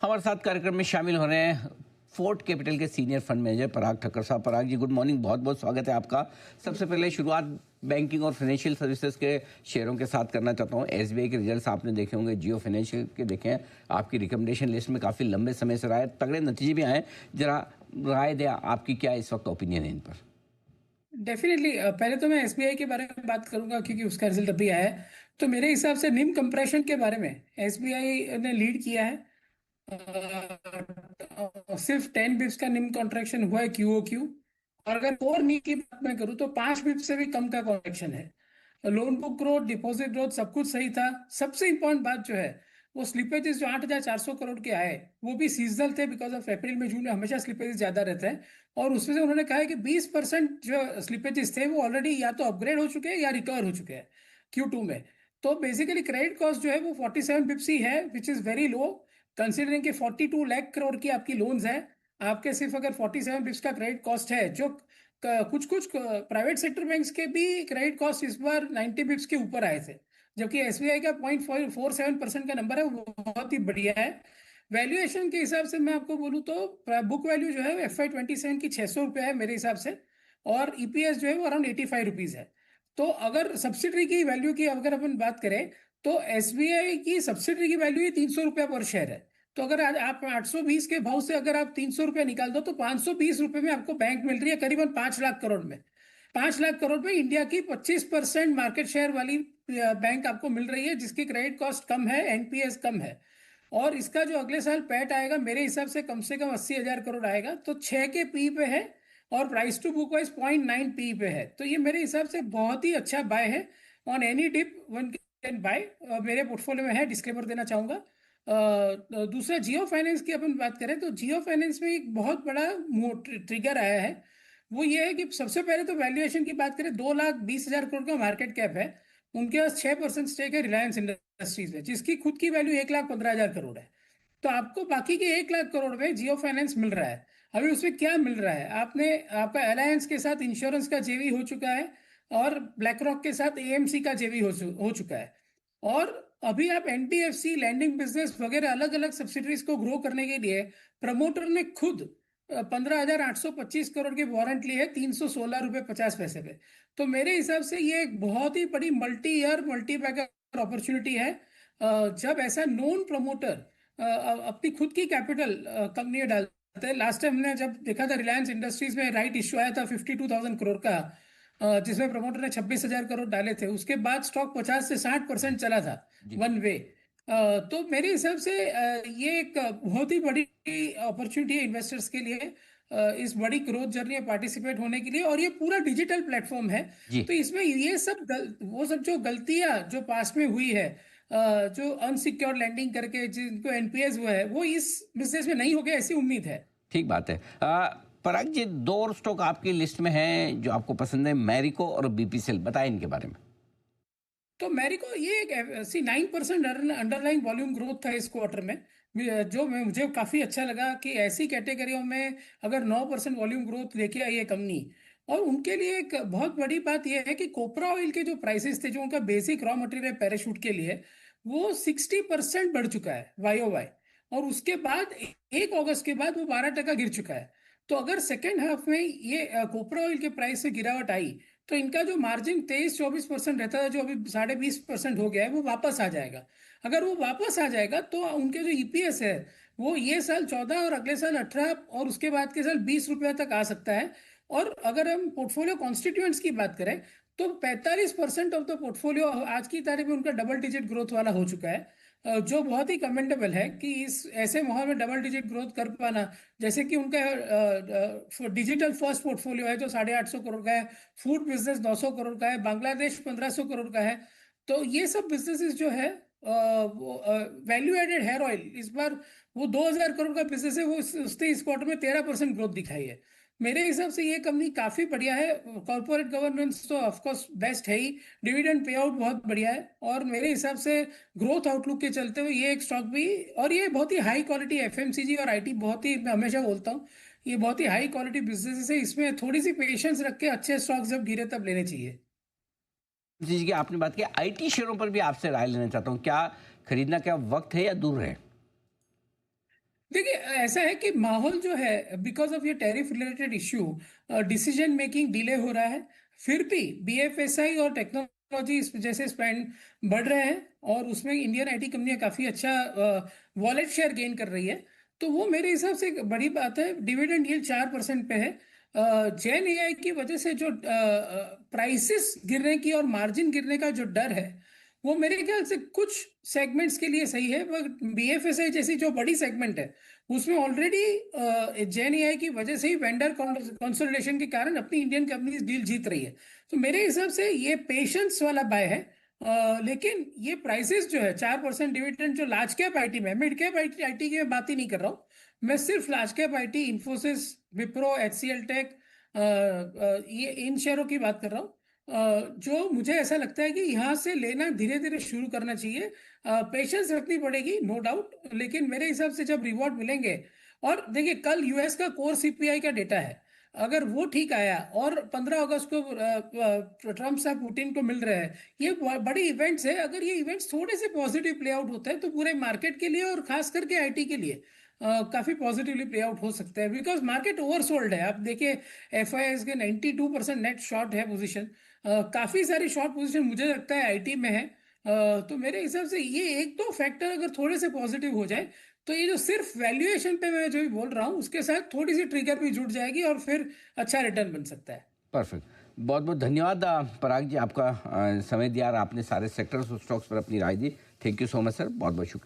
हमारे साथ कार्यक्रम में शामिल हो रहे हैं फोर्ट कैपिटल के सीनियर फंड मैनेजर पराग ठक्कर साहब। पराग जी, गुड मॉर्निंग, बहुत बहुत स्वागत है आपका। सबसे पहले शुरुआत बैंकिंग और फाइनेंशियल सर्विसेज के शेयरों के साथ करना चाहता हूं। एसबीआई के रिजल्ट्स आपने देखे होंगे, जियो फाइनेंशियल के देखे हैं, आपकी रिकमेंडेशन लिस्ट में काफ़ी लंबे समय से रहा है, तगड़े नतीजे भी आए। जरा राय दें, आपकी क्या इस वक्त ओपिनियन है इन पर? डेफिनेटली पहले तो मैं एसबीआई के बारे में बात करूंगा क्योंकि उसका रिजल्ट अभी आया है। तो मेरे हिसाब से निम कंप्रेशन के बारे में एसबीआई ने लीड किया है। सिर्फ 10 बिप्स का निम कॉन्ट्रैक्शन हुआ है क्यूओ क्यू। और अगर कोर नी की बात मैं करूँ तो 5 बिप्स से भी कम का कॉन्ट्रैक्शन है। Loan book growth, deposit growth सब कुछ सही था। सबसे इंपॉर्टेंट बात जो है वो स्लिपेजेस जो 8,400 करोड़ के आए वो भी सीजनल थे, बिकॉज ऑफ अप्रैल में जून में हमेशा स्लिपेजेस ज्यादा रहते हैं। और उसमें से उन्होंने कहा है कि 20% जो स्लिपेजेस थे वो ऑलरेडी या तो अपग्रेड हो चुके हैं या रिकवर हो चुके हैं Q2 में। तो बेसिकली क्रेडिट कॉस्ट जो है वो 47 बिप्स ही है, which is very low considering कि 42 लाख करोड़ की आपकी लोन्स है। आपके सिर्फ अगर 47 बिप्स का क्रेडिट कॉस्ट है, जो कुछ कुछ प्राइवेट सेक्टर बैंक्स के भी क्रेडिट कॉस्ट इस बार 90 बिप्स के ऊपर आए थे, जबकि एसबीआई का 0.47% का नंबर है, वो बहुत ही बढ़िया है। वैल्यूएशन के हिसाब से मैं आपको बोलूँ तो बुक वैल्यू जो है FY27 की 600 रुपये है मेरे हिसाब से। और ईपीएस जो है वो अराउंड 85 रुपीज है। तो अगर सब्सिडरी की वैल्यू की अगर अपन बात करें तो एसबीआई की सब्सिडरी की वैल्यू ही 300 रुपया पर शेयर है। तो अगर आज आप 820 के भाव से अगर आप 300 रुपया निकाल दो तो 520 रुपये में आपको बैंक मिल रही है, करीबन 5 लाख करोड़ में। 5 लाख करोड़ में इंडिया की 25% मार्केट शेयर वाली बैंक आपको मिल रही है, जिसकी क्रेडिट कॉस्ट कम है, एनपीएस कम है। और इसका जो अगले साल पैट आएगा मेरे हिसाब से कम 80,000 करोड़ आएगा, तो 6 के पी पे है। और price to book wise 0.9 P पे है, तो ये मेरे हिसाब से बहुत ही अच्छा बाय है। On any dip one can buy, मेरे पोर्टफोलियो में है, डिस्क्लेमर देना चाहूंगा। दूसरा जियो फाइनेंस की अपन बात करें तो जियो फाइनेंस में एक बहुत बड़ा ट्रिगर आया है। वो ये है कि सबसे पहले तो वैल्यूएशन की बात करें, 2,20,000 करोड़ का मार्केट कैप है। उनके पास 6% स्टेक है रिलायंस इंडस्ट्रीज में, जिसकी खुद की वैल्यू 1,15,000 करोड़ है। तो आपको बाकी के 1 लाख करोड़ में जियो फाइनेंस मिल रहा है। अभी उसमें क्या मिल रहा है, आपने आपका अलायंस के साथ इंश्योरेंस का जेवी हो चुका है, और ब्लैक रॉक के साथ एएमसी का जेवी हो चुका है। और अभी आप एनबीएफसी लैंडिंग बिजनेस वगैरह अलग अलग सब्सिडरीज को ग्रो करने के लिए प्रमोटर ने खुद 15,825 करोड़ की वारंट ली है, 316 रुपये 50 पैसे पे। तो मेरे हिसाब से ये एक बहुत ही बड़ी multi year multi bagger opportunity है। जब ऐसा नॉन प्रमोटर अपनी खुद की कैपिटल कंपनी में डालते हैं। लास्ट टाइम हमने जब देखा था रिलायंस इंडस्ट्रीज में राइट इश्यू आया था 52,000 करोड़ का, जिसमें प्रमोटर ने 26,000 करोड़ डाले थे, उसके बाद स्टॉक 50 से 60% चला था जी। One way. तो मेरे हिसाब से ये एक बहुत ही बड़ी अपॉर्चुनिटी है इन्वेस्टर्स के लिए, इस बड़ी ग्रोथ जर्नी में पार्टिसिपेट होने के लिए। और ये पूरा डिजिटल प्लेटफॉर्म है। जी। तो इसमें ये सब वो सब जो गलतियां जो पास्ट में हुई है, जो अनसिक्योर्ड लैंडिंग करके जिनको एनपीएस हुआ है, वो इस बिजनेस में नहीं हो गया, ऐसी उम्मीद है। ठीक बात है। पराग जी, दो और स्टॉक आपकी लिस्ट में हैं जो आपको पसंद है, मैरिको और बीपीसीएल, बताएं इनके बारे में। तो मैरिको ये एक 9% अंडरलाइंग वॉल्यूम ग्रोथ था इस क्वार्टर में, जो मुझे काफी अच्छा लगा कि ऐसी कैटेगरियों में अगर 9% वॉल्यूम ग्रोथ लेके आई है कंपनी। और उनके लिए एक बहुत बड़ी बात यह है कि कोपरा ऑयल के जो प्राइसेस थे, जो उनका बेसिक रॉ मटेरियल पैराशूट के लिए, वो 60% बढ़ चुका है YOY। और उसके बाद 1 अगस्त के बाद वो 12% गिर चुका है। तो अगर सेकेंड हाफ में ये कोपरा ऑयल के प्राइस से गिरावट आई तो इनका जो मार्जिन 23-24% रहता था, जो अभी 20.5% हो गया है, वो वापस आ जाएगा। अगर वो वापस आ जाएगा तो उनके जो ईपीएस है वो ये साल 14 और अगले साल 18 और उसके बाद के साल 20 रुपया तक आ सकता है। और अगर हम पोर्टफोलियो कॉन्स्टिट्यूएंट्स की बात करें तो 45% ऑफ द पोर्टफोलियो आज की तारीख में उनका डबल डिजिट ग्रोथ वाला हो चुका है, जो बहुत ही कमेंडेबल है कि इस ऐसे माहौल में डबल डिजिट ग्रोथ कर पाना। जैसे कि उनका डिजिटल फर्स्ट पोर्टफोलियो है जो 850 करोड़ का है, फूड बिजनेस 900 करोड़ का है, बांग्लादेश 1500 करोड़ का है। तो ये सब बिजनेसेस जो है, वैल्यू एडेड हेयर ऑयल इस बार वो 2,000 करोड़ का बिजनेस है, वो उसने इस क्वार्टर में 13% ग्रोथ दिखाई है। मेरे हिसाब से ये कंपनी काफी बढ़िया है। कॉर्पोरेट गवर्नेंस तो ऑफकोर्स बेस्ट है ही, डिविडेंड पे आउट बहुत बढ़िया है, और मेरे हिसाब से ग्रोथ आउटलुक के चलते हुए ये एक स्टॉक भी, और ये बहुत ही हाई क्वालिटी एफएमसीजी और आईटी, बहुत ही मैं हमेशा बोलता हूँ ये बहुत ही हाई क्वालिटी बिजनेस है। इसमें थोड़ी सी पेशेंस रख के अच्छे स्टॉक जब गिरे तब लेने चाहिए। जी जी, आपने बात की आईटी शेयरों पर भी आपसे राय लेना चाहता हूँ। क्या खरीदना क्या वक्त है या दूर है? देखिए ऐसा है कि माहौल जो है बिकॉज ऑफ ये tariff related issue decision making delay हो रहा है। फिर भी बीएफएसआई और टेक्नोलॉजी जैसे स्पेंड बढ़ रहे हैं और उसमें इंडियन आईटी कंपनियां काफी अच्छा वॉलेट शेयर गेन कर रही है। तो वो मेरे हिसाब से एक बड़ी बात है। डिविडेंड यील्ड 4% पे है। जेन एआई की वजह से जो प्राइसेस गिरने की और मार्जिन गिरने का जो डर है वो मेरे ख्याल से कुछ सेगमेंट्स के लिए सही है। बट बीएफएसआई जैसी जो बड़ी सेगमेंट है उसमें ऑलरेडी जेन एआई की वजह से ही वेंडर कंसोलिडेशन के कारण अपनी इंडियन कंपनीज डील जीत रही है। तो मेरे हिसाब से ये पेशेंस वाला बाय है। लेकिन ये प्राइसेस जो है 4% डिविडेंड जो लार्ज कैप आईटी में, मिड कैप आईटी की मैं बात ही नहीं कर रहा हूँ। मैं सिर्फ large cap IT, Infosys, Wipro, HCL tech, ये इन शेयरों की बात कर रहा हूँ। जो मुझे ऐसा लगता है कि यहाँ से लेना धीरे धीरे शुरू करना चाहिए। पेशेंस रखनी पड़ेगी नो डाउट, लेकिन मेरे हिसाब से जब रिवॉर्ड मिलेंगे। और देखिए कल यूएस का कोर सीपीआई का डेटा है, अगर वो ठीक आया और 15 अगस्त को ट्रम्प साहब पुतिन को मिल रहे हैं, ये बड़े इवेंट्स है। अगर ये इवेंट्स थोड़े से पॉजिटिव प्ले आउट होते हैं तो पूरे मार्केट के लिए और खास करके आईटी के लिए काफी पॉजिटिवली प्ले आउट हो सकते हैं। बिकॉज मार्केट ओवरसोल्ड है। आप देखिए एफआईआई के 92% नेट शॉर्ट है पोजीशन। काफी सारी शॉर्ट पोजीशन मुझे लगता है आईटी में है। तो मेरे हिसाब से ये एक दो फैक्टर अगर थोड़े से पॉजिटिव हो जाए तो ये जो सिर्फ वैल्यूएशन पे मैं जो भी बोल रहा हूँ उसके साथ थोड़ी सी ट्रिगर भी जुड़ जाएगी और फिर अच्छा रिटर्न बन सकता है। परफेक्ट। बहुत बहुत धन्यवाद पराग जी, आपका समय दिया और आपने सारे सेक्टर्स और स्टॉक्स पर अपनी राय दी। Thank you so much sir, बहुत बहुत शुक्रिया।